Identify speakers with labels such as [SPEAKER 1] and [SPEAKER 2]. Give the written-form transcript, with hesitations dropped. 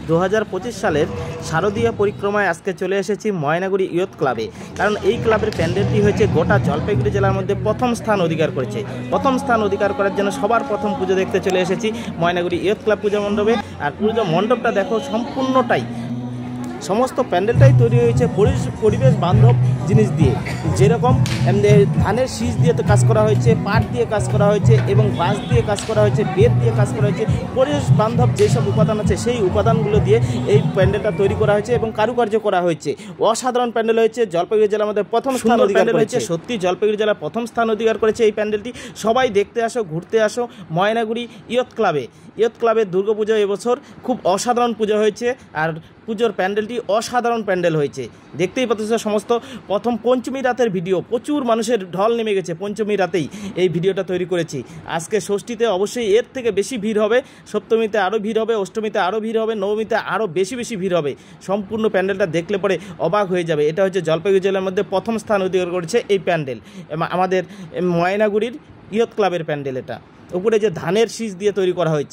[SPEAKER 1] 2025 সালের শারদীয় পরিক্রমায় আজকে চলে এসেছি ময়নাগুড়ি ইয়ুথ ক্লাবে। কারণ এই ক্লাবের প্যান্ডেলটি হয়েছে গোটা জলপাইগুড়ি জেলার মধ্যে প্রথম স্থান অধিকার করেছে। প্রথম স্থান অধিকার করার জন্য সবার প্রথম পুজো দেখতে চলে এসেছি ময়নাগুড়ি ইয়ুথ ক্লাব পূজা মণ্ডপে। আর পুজো মণ্ডপটা দেখো সম্পূর্ণটাই সমস্ত প্যান্ডেলটাই তৈরি হয়েছে পরিবেশ বান্ধব জিনিস দিয়ে, যেরকম ধানের শীষ দিয়ে তো কাজ করা হয়েছে, পাট দিয়ে কাজ করা হয়েছে এবং বাঁশ দিয়ে কাজ করা হয়েছে, বেত দিয়ে কাজ করা হয়েছে। পরিবেশ বান্ধব যেসব উপাদান আছে সেই উপাদানগুলো দিয়ে এই প্যান্ডেলটা তৈরি করা হয়েছে এবং কারুকার্য করা হয়েছে। অসাধারণ প্যান্ডেল হয়েছে, জলপাইগুড়ি জেলার মধ্যে প্রথম স্থান অধিকার হয়েছে। সত্যি জলপাইগুড়ি জেলা প্রথম স্থান অধিকার করেছে এই প্যান্ডেলটি। সবাই দেখতে আসো, ঘুরতে আসো ময়নাগুড়ি ইয়ুথ ক্লাবে। ইয়ুথ ক্লাবের দুর্গাপুজো এবছর খুব অসাধারণ পুজো হয়েছে, আর পুজোর প্যান্ডেলটি অসাধারণ প্যান্ডেল হয়েছে। দেখতেই পাচ্ছ সমস্ত প্রথম পঞ্চমী রাতের ভিডিও, প্রচুর মানুষের ঢল নেমে গেছে। পঞ্চমী রাতেই এই ভিডিওটা তৈরি করেছি। আজকে ষষ্ঠীতে অবশ্যই এর থেকে বেশি ভিড় হবে, সপ্তমীতে আরও ভিড় হবে, অষ্টমীতে আরও ভিড় হবে, নবমীতে আরও বেশি ভিড় হবে। সম্পূর্ণ প্যান্ডেলটা দেখলে পরে অবাক হয়ে যাবে। এটা হচ্ছে জলপাইগুড়ি জেলার মধ্যে প্রথম স্থান অধিকার করেছে এই প্যান্ডেল, আমাদের ময়নাগুড়ির ইয়ুথ ক্লাবের প্যান্ডেল। এটা উপরে যে ধানের শীষ দিয়ে তৈরি করা হয়েছে।